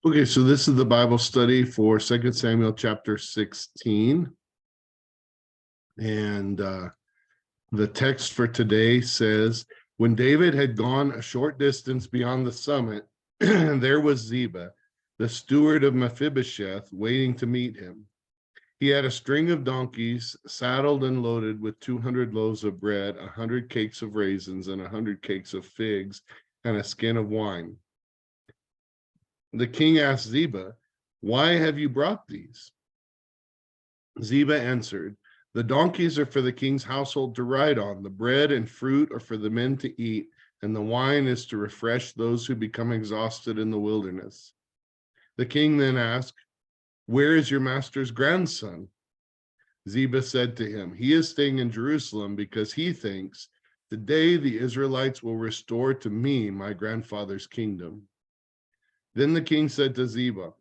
Okay, so this is the Bible study for 2 Samuel chapter 16. And the text for today says, when David had gone a short distance beyond the summit, there was Ziba, the steward of Mephibosheth, waiting to meet him. He had a string of donkeys saddled and loaded with 200 loaves of bread, 100 cakes of raisins, and 100 cakes of figs, and a skin of wine. The king asked Ziba, "Why have you brought these?" Ziba answered, "The donkeys are for the king's household to ride on, the bread and fruit are for the men to eat, and the wine is to refresh those who become exhausted in the wilderness." The king then asked, "Where is your master's grandson?" Ziba said to him, "He is staying in Jerusalem because he thinks, 'Today the Israelites will restore to me my grandfather's kingdom.'" Then the king said to Ziba,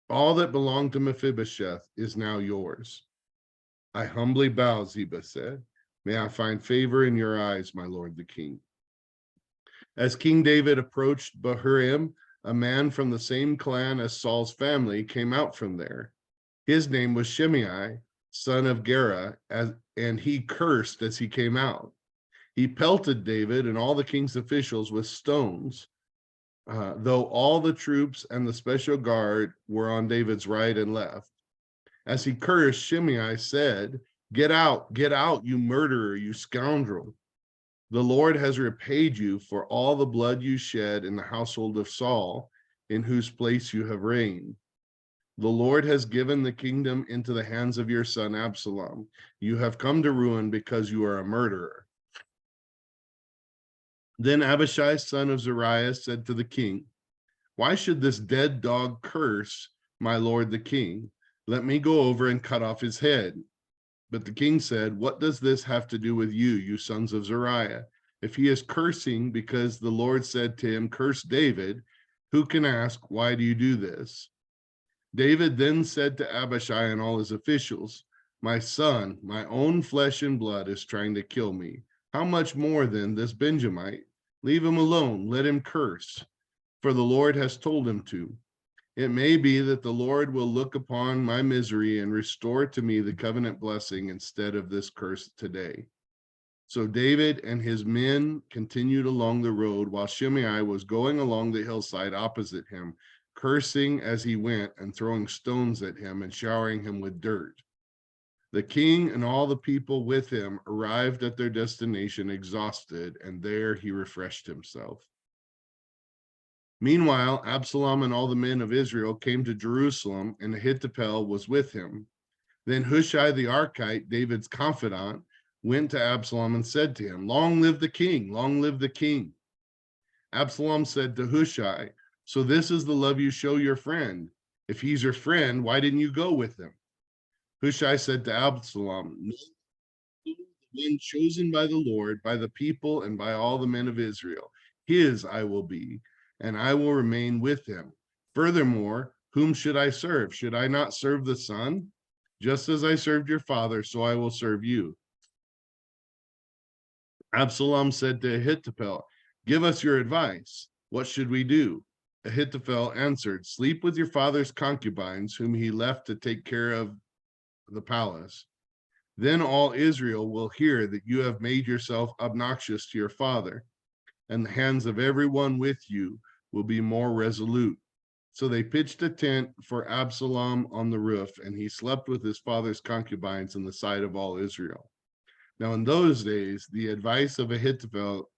"All that belonged to Mephibosheth is now yours." "I humbly bow," Ziba said. "May I find favor in your eyes, my lord the king." As King David approached Bahurim, a man from the same clan as Saul's family came out from there. His name was Shimei, son of Gera, and he cursed as he came out. He pelted David and all the king's officials with stones. Though all the troops and the special guard were on David's right and left. As he cursed, Shimei said, get out, you murderer, you scoundrel. The Lord has repaid you for all the blood you shed in the household of Saul, in whose place you have reigned. The Lord has given the kingdom into the hands of your son Absalom. You have come to ruin because you are a murderer." Then Abishai, son of Zeruiah, said to the king, "Why should this dead dog curse my lord the king? Let me go over and cut off his head." But the king said, "What does this have to do with you, you sons of Zeruiah? If he is cursing because the Lord said to him, 'Curse David,' who can ask, 'Why do you do this?'" David then said to Abishai and all his officials, "My son, my own flesh and blood is trying to kill me. How much more then this Benjamite? Leave him alone, let him curse, for the Lord has told him to. It may be that the Lord will look upon my misery and restore to me the covenant blessing instead of this curse today." So David and his men continued along the road while Shimei was going along the hillside opposite him, cursing as he went and throwing stones at him and showering him with dirt. The king and all the people with him arrived at their destination exhausted, and there he refreshed himself. Meanwhile, Absalom and all the men of Israel came to Jerusalem, and Ahithophel was with him. Then Hushai the Archite, David's confidant, went to Absalom and said to him, "Long live the king, long live the king." Absalom said to Hushai, "So this is the love you show your friend. If he's your friend, why didn't you go with him?" Hushai said to Absalom, "No, the one chosen by the Lord, by the people, and by all the men of Israel. His I will be, and I will remain with him. Furthermore, whom should I serve? Should I not serve the son? Just as I served your father, so I will serve you." Absalom said to Ahithophel, "Give us your advice. What should we do?" Ahithophel answered, "Sleep with your father's concubines, whom he left to take care of the palace. Then all Israel will hear that you have made yourself obnoxious to your father, and the hands of everyone with you will be more resolute." So they pitched a tent for Absalom on the roof, and he slept with his father's concubines in the sight of all Israel. Now in those days, the advice Ahithophel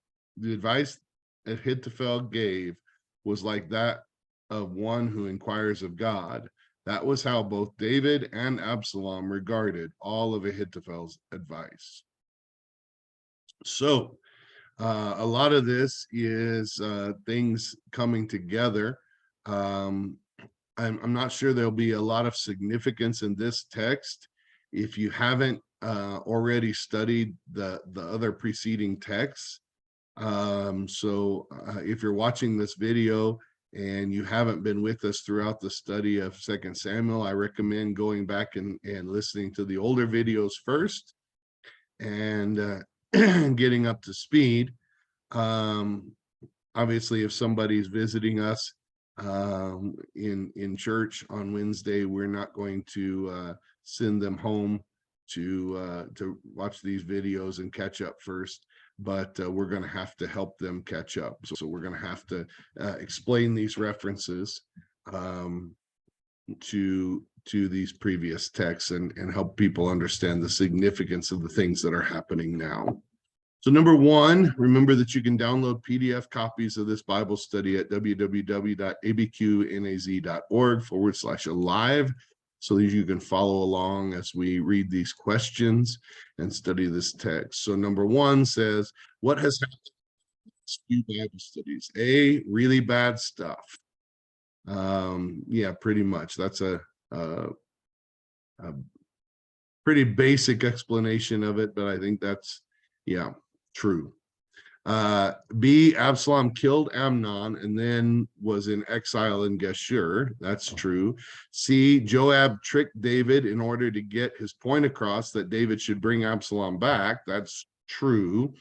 gave was like that of one who inquires of God. That was how both David and Absalom regarded all of Ahithophel's advice. So a lot of this is things coming together. I'm not sure there'll be a lot of significance in this text if you haven't already studied the other preceding texts. If you're watching this video and you haven't been with us throughout the study of 2 Samuel, I recommend going back and listening to the older videos first and getting up to speed. Obviously, if somebody's visiting us, in church on Wednesday. We're not going to send them home to watch these videos and catch up first, but we're going to have to help them catch up. So we're going to have to explain these references to these previous texts and help people understand the significance of the things that are happening now. So number one, remember that you can download PDF copies of this Bible study at www.abqnaz.org/alive, so that you can follow along as we read these questions and study this text. So number one says, what has happened in these few Bible studies? A, really bad stuff. Yeah, pretty much. That's a pretty basic explanation of it, but I think that's, yeah, true. B, Absalom killed Amnon and then was in exile in Geshur. That's true. C, Joab tricked David in order to get his point across that David should bring Absalom back. That's true.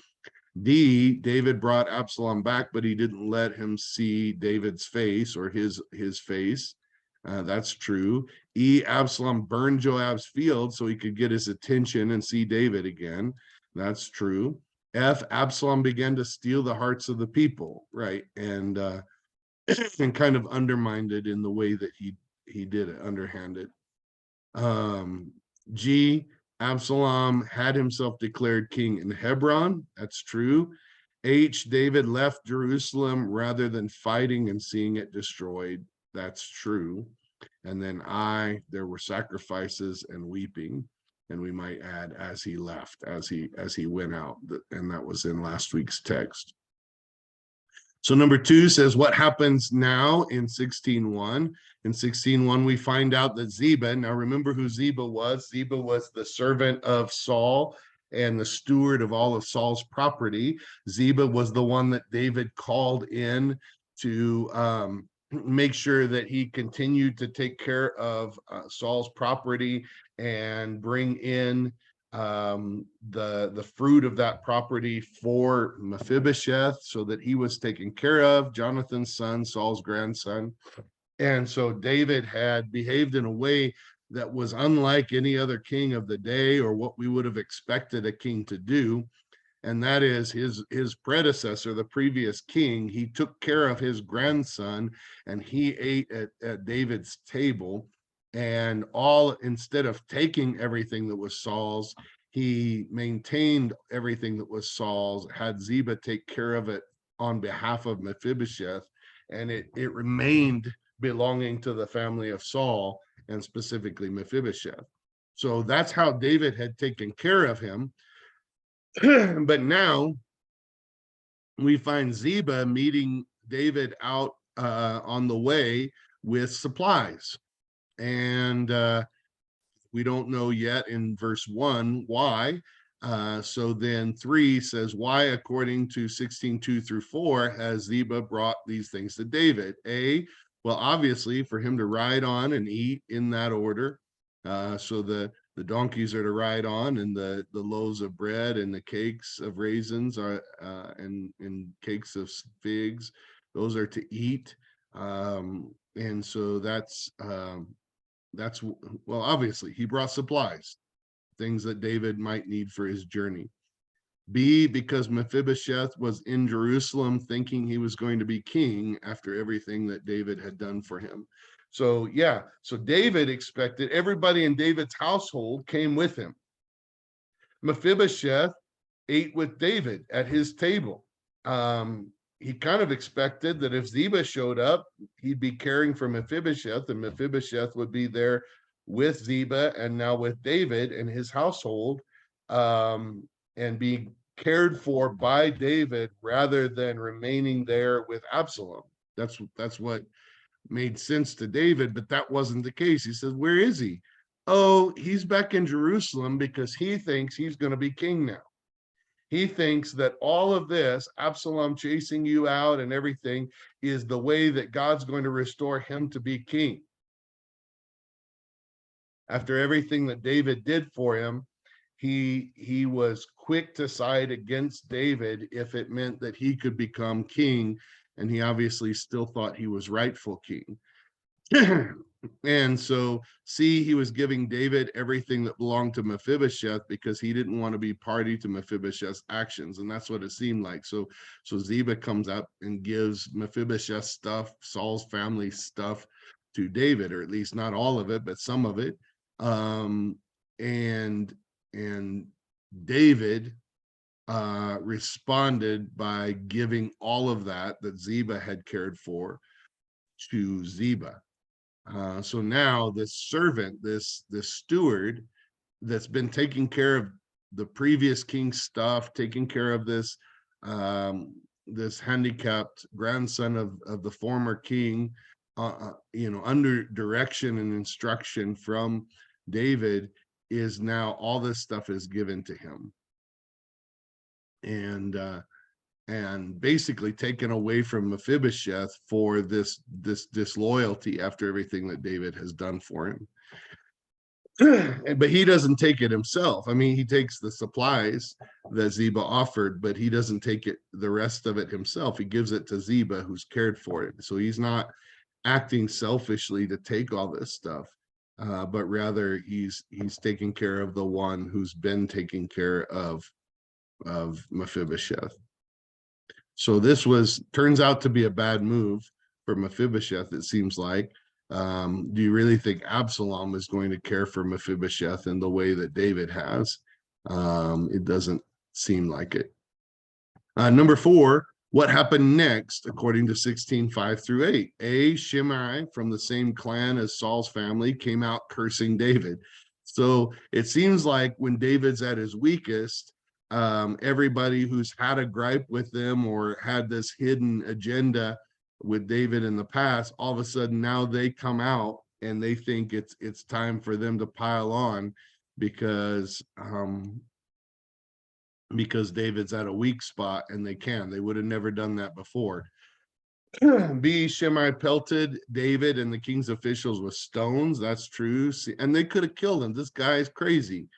D, David brought Absalom back, but he didn't let him see David's face or his face. That's true. E, Absalom burned Joab's field so he could get his attention and see David again. That's true. F, Absalom began to steal the hearts of the people, right? And and kind of undermined it in the way that he did it, underhanded. G, Absalom had himself declared king in Hebron. That's true. H, David left Jerusalem rather than fighting and seeing it destroyed. That's true. And then I, there were sacrifices and weeping. And we might add, as he left, as he went out, and that was in last week's text. So number two says, what happens now in 16:1? In 16:1, we find out that Ziba, now remember who Ziba was. Ziba was the servant of Saul and the steward of all of Saul's property. Ziba was the one that David called in to make sure that he continued to take care of Saul's property and bring in the fruit of that property for Mephibosheth, so that he was taken care of, Jonathan's son, Saul's grandson. And so David had behaved in a way that was unlike any other king of the day or what we would have expected a king to do. And that is his predecessor, the previous king. He took care of his grandson and he ate at David's table. And all, instead of taking everything that was Saul's, he maintained everything that was Saul's, had Ziba take care of it on behalf of Mephibosheth, and it remained belonging to the family of Saul, and specifically Mephibosheth. So that's how David had taken care of him. But now we find Ziba meeting David out on the way with supplies. And we don't know yet in verse 1 why. So then 3 says, why, according to 16:2-4, has Ziba brought these things to David? A, well, obviously for him to ride on and eat in that order. So the donkeys are to ride on, and the loaves of bread and the cakes of raisins are and cakes of figs, those are to eat. And so that's well, obviously he brought supplies, things that David might need for his journey. B, because Mephibosheth was in Jerusalem thinking he was going to be king after everything that David had done for him. So yeah, so David expected, everybody in David's household came with him. Mephibosheth ate with David at his table. He kind of expected that if Ziba showed up, he'd be caring for Mephibosheth, and Mephibosheth would be there with Ziba and now with David and his household, and be cared for by David rather than remaining there with Absalom. That's what made sense to David, but that wasn't the case. He says, where is he? Oh, he's back in Jerusalem because he thinks he's going to be king now. He thinks that all of this, Absalom chasing you out and everything, is the way that God's going to restore him to be king. After everything that David did for him, he was quick to side against David if it meant that he could become king and he obviously still thought he was rightful king. And so, see, he was giving David everything that belonged to Mephibosheth because he didn't want to be party to Mephibosheth's actions, and that's what it seemed like. So Ziba comes up and gives Mephibosheth stuff, Saul's family stuff, to David, or at least not all of it, but some of it. And David responded by giving all of that Ziba had cared for to Ziba. So now this servant, this steward that's been taking care of the previous king's stuff, taking care of this this handicapped grandson of the former king, under direction and instruction from David, is now all this stuff is given to him, and basically taken away from Mephibosheth for this disloyalty after everything that David has done for him. But he doesn't take it himself. I mean, he takes the supplies that Ziba offered, but he doesn't take it, the rest of it, himself. He gives it to Ziba, who's cared for it. So he's not acting selfishly to take all this stuff, but rather he's taking care of the one who's been taking care of Mephibosheth. So this turns out to be a bad move for Mephibosheth, it seems like. Do you really think Absalom is going to care for Mephibosheth in the way that David has? It doesn't seem like it. Number 4, what happened next, according to 16:5-8? Shimei, from the same clan as Saul's family, came out cursing David. So it seems like when David's at his weakest, everybody who's had a gripe with them or had this hidden agenda with David in the past, all of a sudden now they come out and they think it's time for them to pile on because David's at a weak spot, and they would have never done that before. B, Shimei pelted David and the king's officials with stones. That's true. And they could have killed him. This guy is crazy.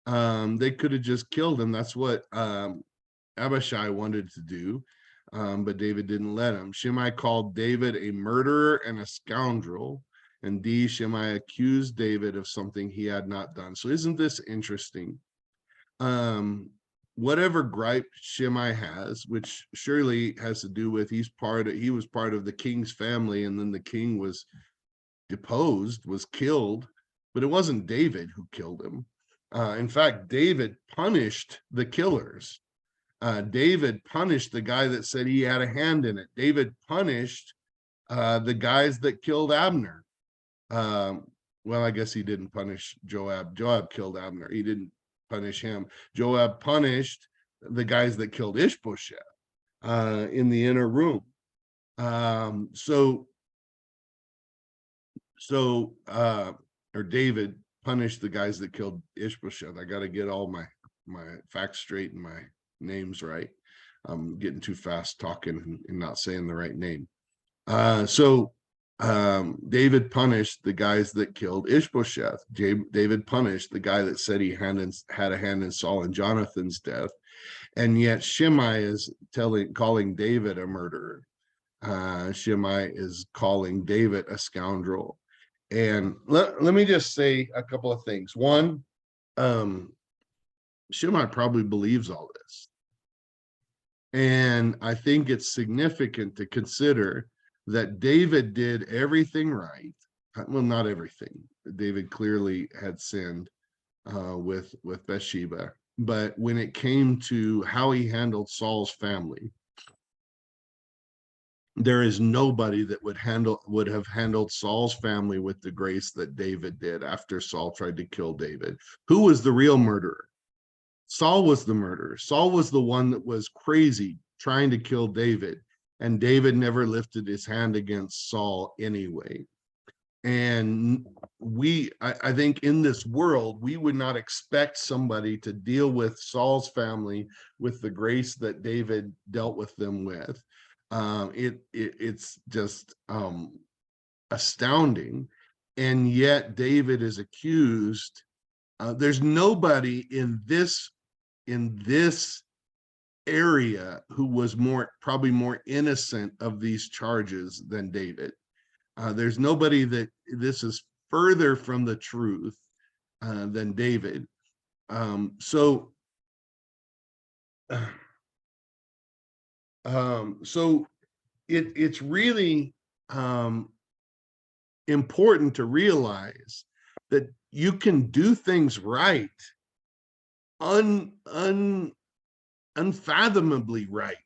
They could have just killed him. That's what Abishai wanted to do, but David didn't let him. Shimei called David a murderer and a scoundrel. And D, Shimei accused David of something he had not done. So isn't this interesting? Whatever gripe Shimei has, which surely has to do with he was part of the king's family, and then the king was deposed, was killed, but it wasn't David who killed him. In fact, David punished the killers. David punished the guy that said he had a hand in it. David punished the guys that killed Abner. Well, I guess he didn't punish Joab. Joab killed Abner. He didn't punish him. Joab punished the guys that killed Ishbosheth in the inner room. Or David punished the guys that killed Ishbosheth. I got to get all my facts straight and my names right. I'm getting too fast talking and not saying the right name. David punished the guys that killed Ishbosheth. David punished the guy that said he had a hand in Saul and Jonathan's death. And yet Shimei is calling David a murderer. Shimei is calling David a scoundrel. And let me just say a couple of things. One, Shimei probably believes all this. And I think it's significant to consider that David did everything right. Well, not everything. David clearly had sinned with Bathsheba. But when it came to how he handled Saul's family, there is nobody that would have handled Saul's family with the grace that David did after Saul tried to kill David. Who was the real murderer? Saul was the murderer. Saul was the one that was crazy trying to kill David, and David never lifted his hand against Saul anyway. And I think in this world, we would not expect somebody to deal with Saul's family with the grace that David dealt with them with. It's just astounding. And yet David is accused. There's nobody in this area who was probably more innocent of these charges than David. There's nobody that this is further from the truth than David. So it's really important to realize that you can do things right, unfathomably right.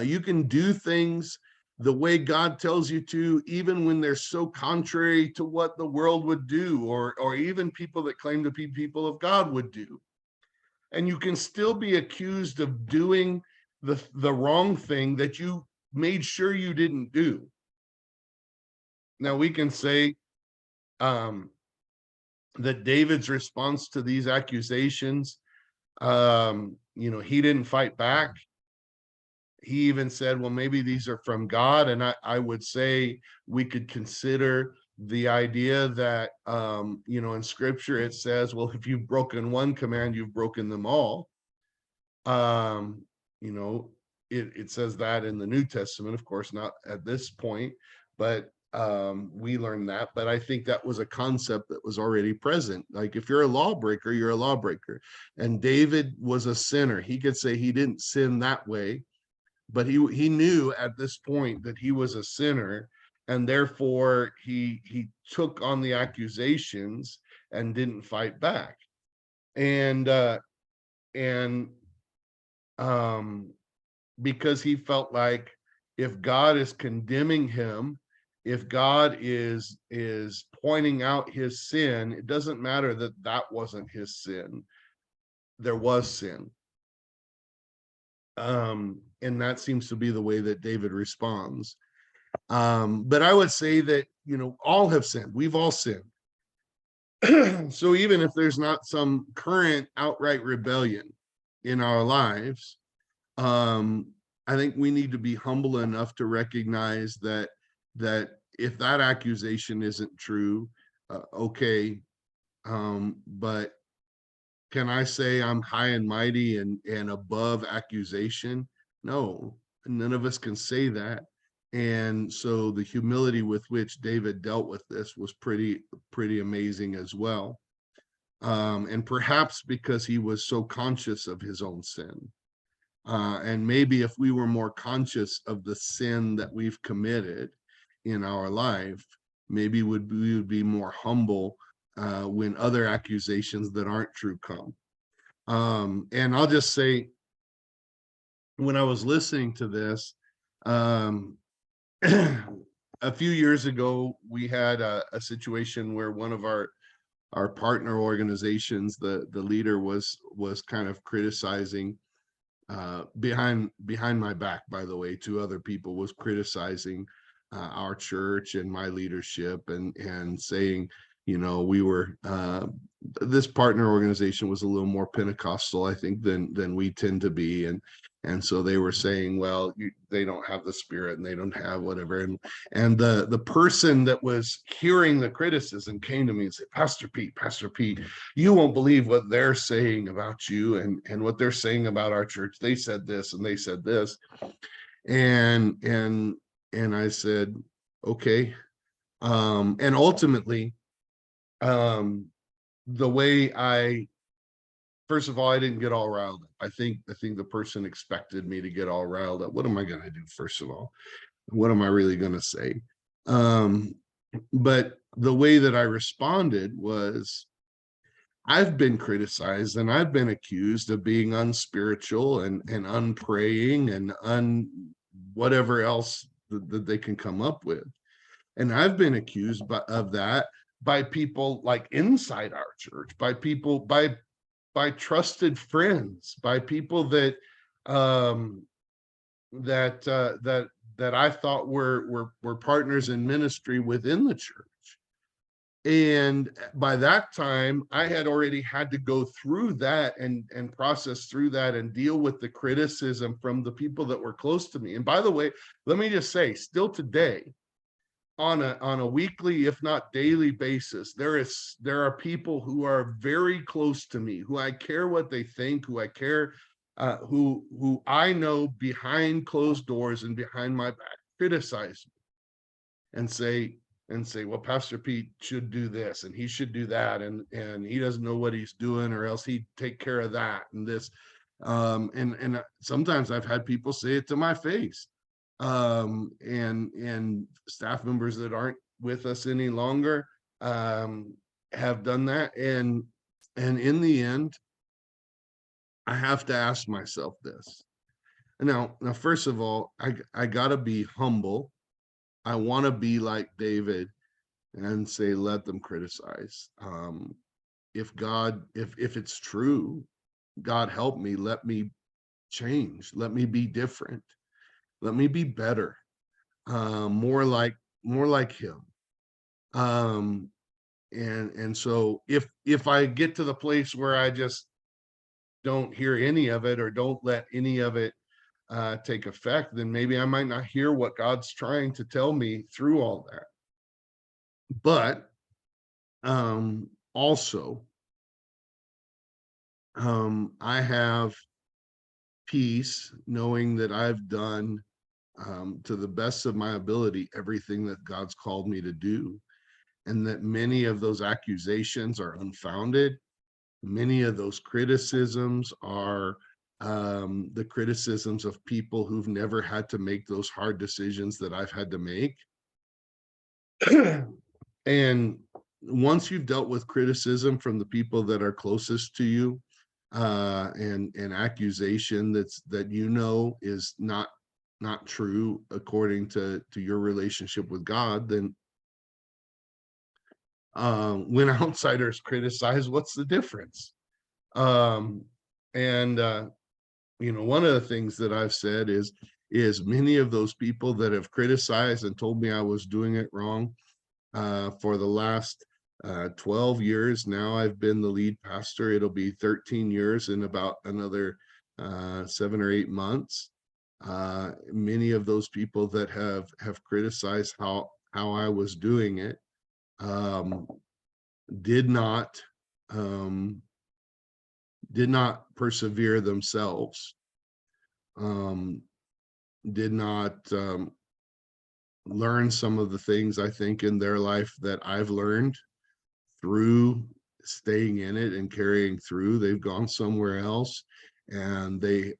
You can do things the way God tells you to, even when they're so contrary to what the world would do, or even people that claim to be people of God would do. And you can still be accused of doing the wrong thing that you made sure you didn't do. Now we can say that David's response to these accusations, he didn't fight back. He even said, well, maybe these are from God. And I would say we could consider the idea that, in scripture, it says, well, if you've broken one command, you've broken them all. It says that in the New Testament, of course, not at this point, but we learned that. But I think that was a concept that was already present. Like, if you're a lawbreaker, you're a lawbreaker. And David was a sinner. He could say he didn't sin that way, but he knew at this point that he was a sinner, and therefore he took on the accusations and didn't fight back. And because he felt like, if God is condemning him, if God is pointing out his sin, it doesn't matter that wasn't his sin. There was sin. And that seems to be the way that David responds. But I would say that, all have sinned. We've all sinned. So even if there's not some current outright rebellion in our lives, I think we need to be humble enough to recognize that if that accusation isn't true, okay. But can I say I'm high and mighty and above accusation? No, none of us can say that. And so the humility with which David dealt with this was pretty amazing as well. And perhaps because he was so conscious of his own sin. And maybe if we were more conscious of the sin that we've committed in our life, maybe we would be more humble when other accusations that aren't true come. And I'll just say, when I was listening to this, a few years ago, we had a situation where one of our partner organizations, the leader was kind of criticizing, behind my back, by the way, to other people, was criticizing our church and my leadership, and saying, we were, this partner organization was a little more Pentecostal, I think, than we tend to be, and so they were saying, well, they don't have the Spirit, and they don't have whatever, and the person that was hearing the criticism came to me and said, Pastor Pete, you won't believe what they're saying about you, and what they're saying about our church. They said this and they said this, and I said, okay. And ultimately, the way first of all, I didn't get all riled up. I think the person expected me to get all riled up. What am I going to do? First of all, what am I really going to say? But the way that I responded was, I've been criticized and I've been accused of being unspiritual and unpraying and whatever else that they can come up with. And I've been accused of that by people like inside our church, by people, by trusted friends, by people that that I thought were partners in ministry within the church. And by that time, I had already had to go through that and process through that and deal with the criticism from the people that were close to me. And by the way, let me just say, still today, on a weekly, if not daily basis, there are people who are very close to me, who I care what they think, who I care who I know behind closed doors and behind my back criticize me and say, well, Pastor Pete should do this and he should do that, and he doesn't know what he's doing, or else he'd take care of that and this. And sometimes I've had people say it to my face, and staff members that aren't with us any longer have done that, and in the end, I have to ask myself this. Now, first of all, I gotta be humble. I want to be like David and say, let them criticize. If it's true, God help me, let me change, let me be different, let me be better, more like him. Um, and so if I get to the place where I just don't hear any of it or don't let any of it take effect, then maybe I might not hear what God's trying to tell me through all that. But also, I have peace knowing that I've done, to the best of my ability, everything that God's called me to do, and that many of those accusations are unfounded. Many of those criticisms are the criticisms of people who've never had to make those hard decisions that I've had to make. And once you've dealt with criticism from the people that are closest to you, and accusation that is not true according to your relationship with God, then when outsiders criticize, what's the difference? And one of the things that I've said is many of those people that have criticized and told me I was doing it wrong, for the last 12 years now, I've been the lead pastor. It'll be 13 years in about another 7 or 8 months. Many of those people that have criticized how I was doing it, did not persevere themselves, did not learn some of the things I think in their life that I've learned through staying in it and carrying through. They've gone somewhere else, and they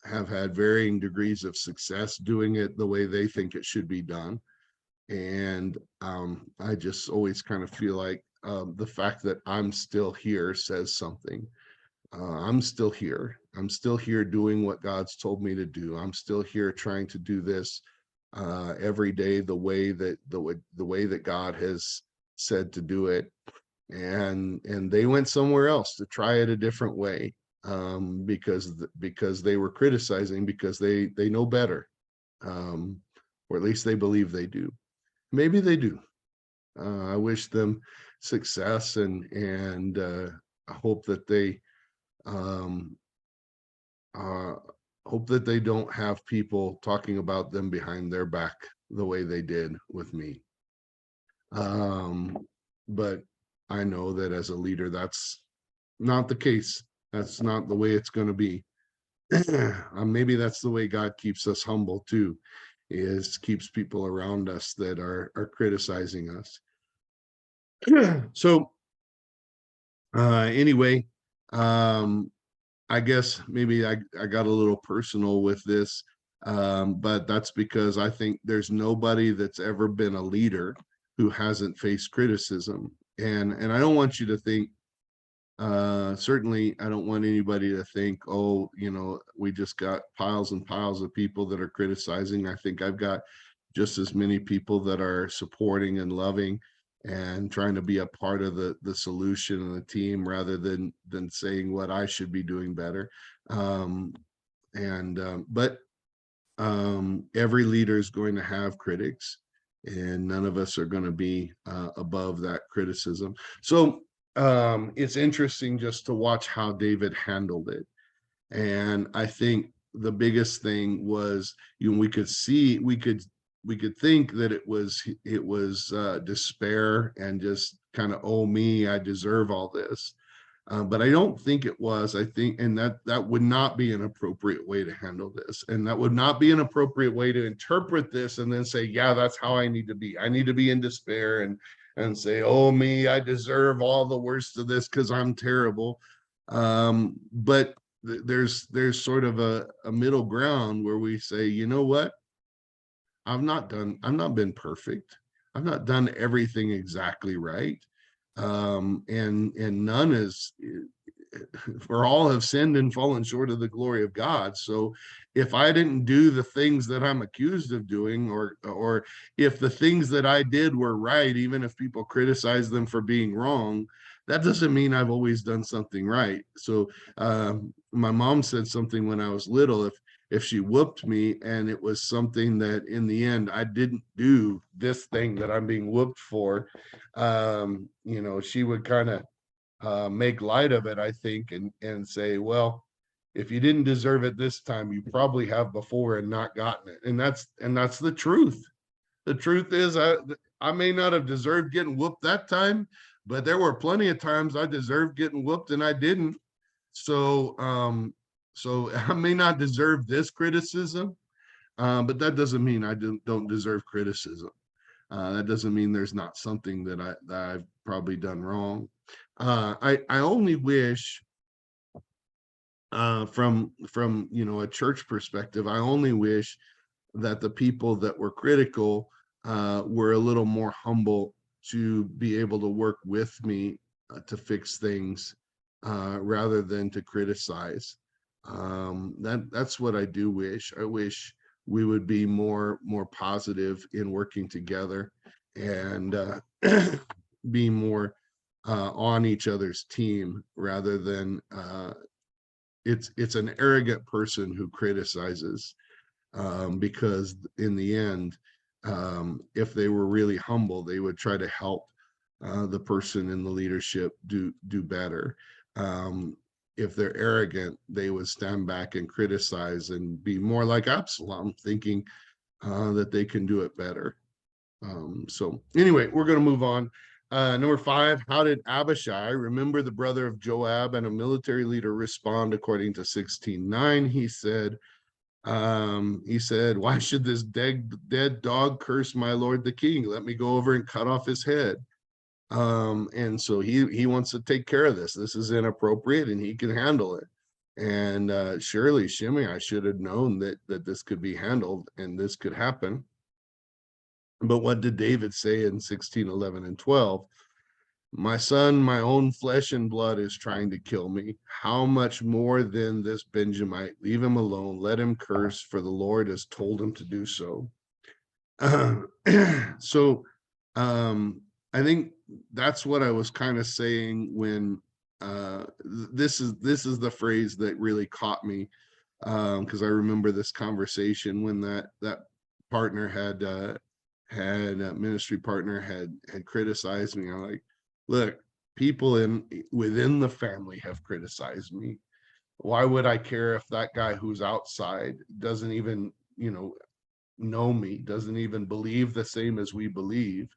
have had varying degrees of success doing it the way they think it should be done. And I just always kind of feel like the fact that I'm still here says something. I'm still here. I'm still here doing what God's told me to do. I'm still here trying to do this every day the way that God has said to do it. And they went somewhere else to try it a different way, because they were criticizing because they know better, or at least they believe they do. Maybe they do. I wish them success, and I hope that they uh, don't have people talking about them behind their back the way they did with me. But I know that as a leader, that's not the case. That's not the way it's going to be. Maybe that's the way God keeps us humble too, is keeps people around us that are criticizing us. So anyway, I guess maybe I got a little personal with this, but that's because I think there's nobody that's ever been a leader who hasn't faced criticism. And I don't want you to think, certainly I don't want anybody to think, oh, we just got piles and piles of people that are criticizing. I think I've got just as many people that are supporting and loving and trying to be a part of the solution and the team, rather than saying what I should be doing better. But every leader is going to have critics, and none of us are going to be above that criticism. So it's interesting just to watch how David handled it. And I think the biggest thing was, we could think that it was despair and just kind of, oh me, I deserve all this. But I don't think it was. I think, and that would not be an appropriate way to handle this, and that would not be an appropriate way to interpret this, and then say, yeah, that's how I need to be. I need to be in despair and say, oh me, I deserve all the worst of this because I'm terrible. But there's sort of a middle ground where we say, you know what? I've not been perfect. I've not done everything exactly right. And none is, for all have sinned and fallen short of the glory of God. So if I didn't do the things that I'm accused of doing, or if the things that I did were right, even if people criticize them for being wrong, that doesn't mean I've always done something right. So my mom said something when I was little, if she whooped me and it was something that in the end I didn't do this thing that I'm being whooped for, she would kind of make light of it, I think, and say, well, if you didn't deserve it this time, you probably have before and not gotten it. And that's the truth. The truth is, I may not have deserved getting whooped that time, but there were plenty of times I deserved getting whooped and I didn't. So I may not deserve this criticism, but that doesn't mean I don't deserve criticism. That doesn't mean there's not something that I've probably done wrong. I only wish, from a church perspective, I only wish that the people that were critical were a little more humble to be able to work with me to fix things, rather than to criticize. That's what I do wish. I wish we would be more positive in working together, and be more on each other's team, rather than it's an arrogant person who criticizes, because in the end, if they were really humble, they would try to help the person in the leadership do better. If they're arrogant, they would stand back and criticize and be more like Absalom, thinking that they can do it better. So anyway, we're going to move on. Number 5, how did Abishai, remember the brother of Joab and a military leader, respond according to 16:9? He said, why should this dead dog curse my lord the king? Let me go over and cut off his head. And so he wants to take care of this. This is inappropriate and he can handle it. And surely Shimei should have known that this could be handled and this could happen. But what did David say in 16:11 and 12? My son, my own flesh and blood is trying to kill me. How much more than this Benjamite? Leave him alone. Let him curse, for the Lord has told him to do so. So I think that's what I was kind of saying when this is the phrase that really caught me, because I remember this conversation when that partner had a ministry partner had criticized me. I'm like, look, people within the family have criticized me. Why would I care if that guy who's outside doesn't even know me, doesn't even believe the same as we believe,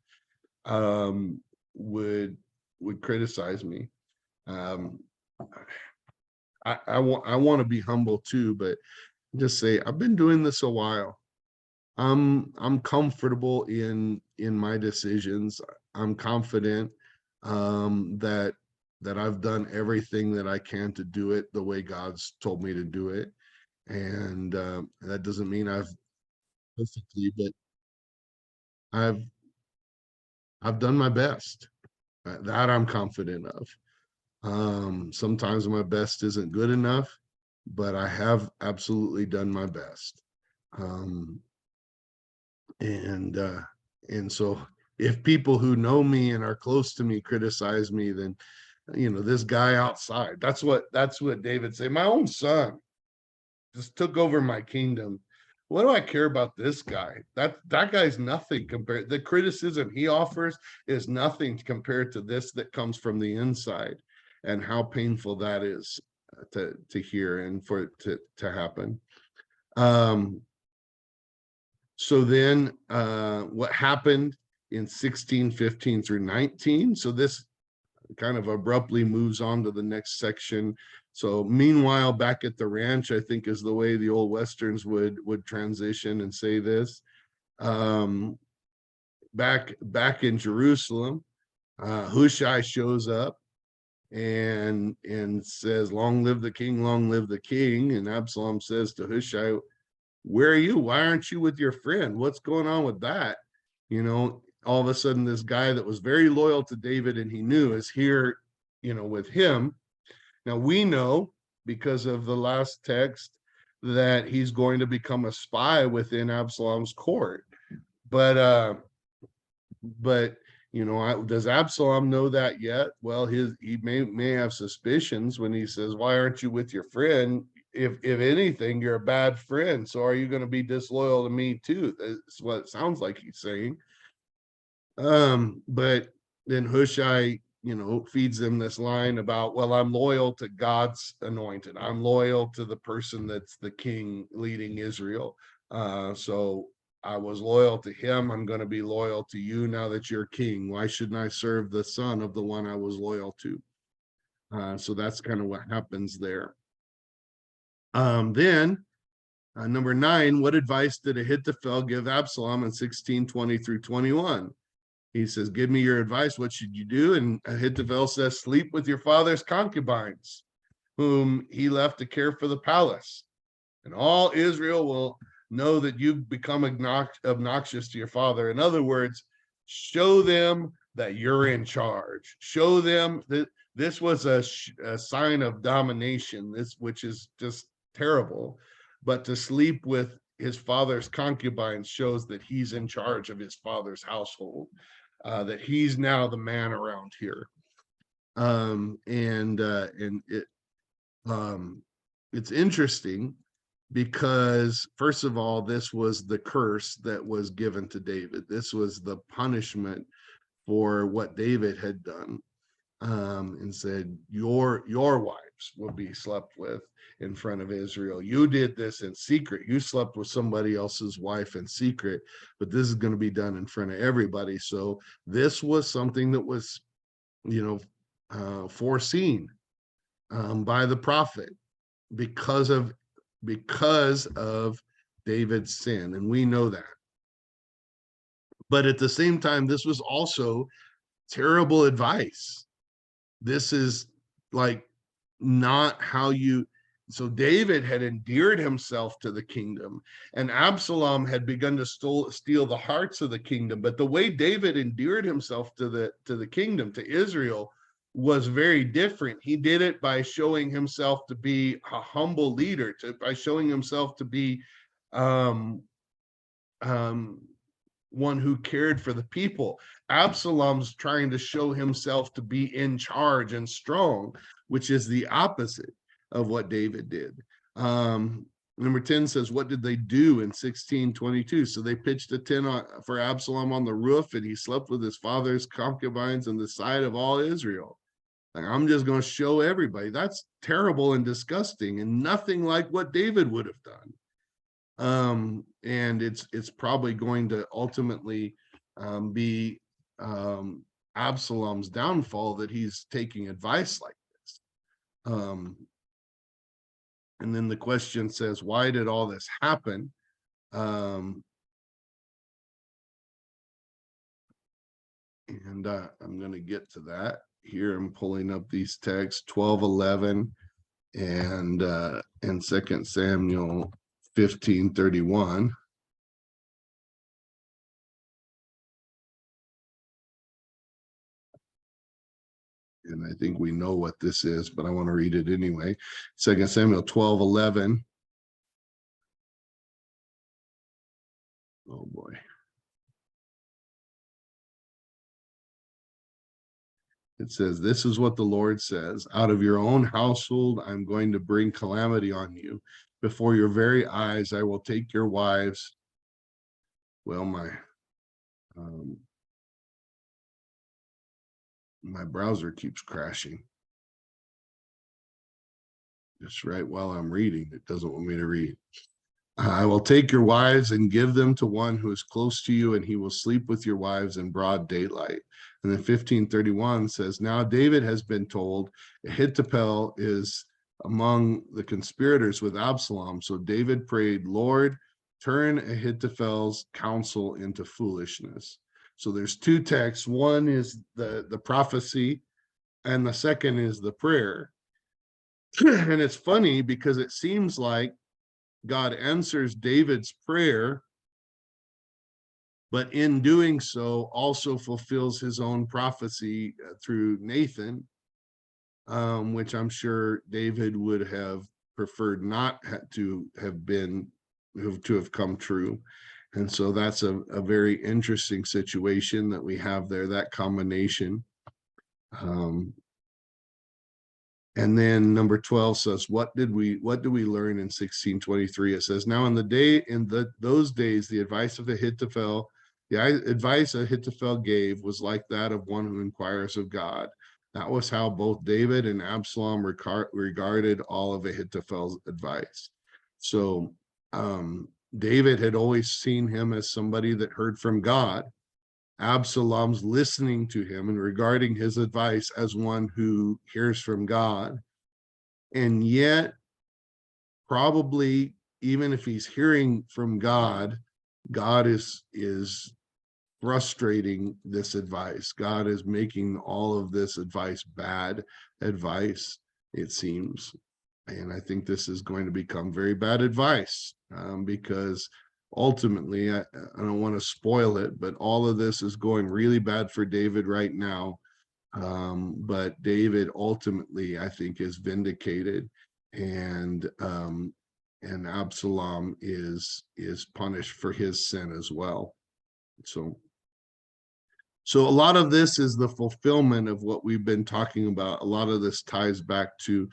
um, would criticize me? um, I want to be humble too, but just say I've been doing this a while. I'm comfortable in my decisions. I'm confident that I've done everything that I can to do it the way God's told me to do it. And that doesn't mean I've perfectly, but I've I've done my best. That I'm confident of. Sometimes my best isn't good enough, but I have absolutely done my best. Um, and so if people who know me and are close to me criticize me, then this guy outside, that's what David said, my own son just took over my kingdom. What do I care about this guy? That guy's nothing compared. The criticism he offers is nothing compared to this that comes from the inside, and how painful that is to hear and for it to happen. So then what happened in 16:15 through 19? So this kind of abruptly moves on to the next section. So meanwhile, back at the ranch, I think is the way the old Westerns would transition and say this. Um, back in Jerusalem, Hushai shows up and says, "Long live the king, long live the king." And Absalom says to Hushai, "Where are you? Why aren't you with your friend? What's going on with that?" You know, all of a sudden, this guy that was very loyal to David and he knew is here, with him. Now we know because of the last text that he's going to become a spy within Absalom's court. But does Absalom know that yet? Well, he may have suspicions when he says, "Why aren't you with your friend? If anything, you're a bad friend. So are you going to be disloyal to me too?" That's what it sounds like he's saying. But then Hushai, feeds them this line about, "Well, I'm loyal to God's anointed. I'm loyal to the person that's the king leading Israel. So I was loyal to him. I'm going to be loyal to you now that you're king. Why shouldn't I serve the son of the one I was loyal to?" So that's kind of what happens there. Then number 9, what advice did Ahithophel give Absalom in 16:20 through 21? He says, "Give me your advice. What should you do?" And Ahithophel says, "Sleep with your father's concubines, whom he left to care for the palace. And all Israel will know that you've become obnoxious to your father." In other words, show them that you're in charge. Show them that this was a sign of domination, which is just terrible. But to sleep with his father's concubines shows that he's in charge of his father's household, that he's now the man around here. It's interesting because, first of all, this was the curse that was given to David. This was the punishment for what David had done, and said, your wives will be slept with in front of Israel. You did this in secret. You slept with somebody else's wife in secret, but this is going to be done in front of everybody. So this was something that was, foreseen by the prophet because of David's sin, and we know that. But at the same time, this was also terrible advice. This is like not how you. So David had endeared himself to the kingdom, and Absalom had begun to steal the hearts of the kingdom. But the way David endeared himself to the kingdom, to Israel, was very different. He did it by showing himself to be a humble leader, by showing himself to be um, um, one who cared for the people. Absalom's trying to show himself to be in charge and strong, which is the opposite of what David did. Number 10 says, what did they do in 16:22? So they pitched a tent for Absalom on the roof, and he slept with his father's concubines on the side of all Israel. Like, I'm just going to show everybody. That's terrible and disgusting and nothing like what David would have done. And it's probably going to ultimately be Absalom's downfall, that he's taking advice like this. And then the question says, why did all this happen? And I'm going to get to that here. I'm pulling up these texts, 12:11 and 2 Samuel 15:31. And I think we know what this is, but I want to read it anyway. 2 Samuel 12:11. Oh boy. It says, "This is what the Lord says: out of your own household, I'm going to bring calamity on you. Before your very eyes, I will take your wives." Well, um, my browser keeps crashing. Just right while I'm reading, it doesn't want me to read. I will take your wives and give them to one who is close to you, and he will sleep with your wives in broad daylight. And then 1531 says, now David has been told Ahithophel is among the conspirators with Absalom. So David prayed, Lord, turn Ahithophel's counsel into foolishness. So there's two texts. One is the prophecy, and the second is the prayer. And it's funny because it seems like God answers David's prayer, but in doing so also fulfills his own prophecy through Nathan, which I'm sure David would have preferred not to have been, to have come true. And so that's a very interesting situation that we have there, that combination. And then number 12 says, what do we learn in 1623? It says, now in those days, the advice of Ahithophel, the advice Ahithophel gave was like that of one who inquires of God. That was how both David and Absalom regarded all of Ahithophel's advice. So David had always seen him as somebody that heard from God. Absalom's listening to him and regarding his advice as one who hears from God. And yet, probably, even if he's hearing from God, God is frustrating this advice. God is making all of this advice bad advice, it seems. And I think this is going to become very bad advice, because ultimately, I don't want to spoil it, but all of this is going really bad for David right now. But David ultimately, I think, is vindicated, and Absalom is punished for his sin as well. So a lot of this is the fulfillment of what we've been talking about. A lot of this ties back to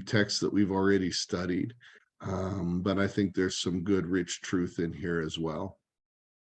texts that we've already studied. But I think there's some good, rich truth in here as well.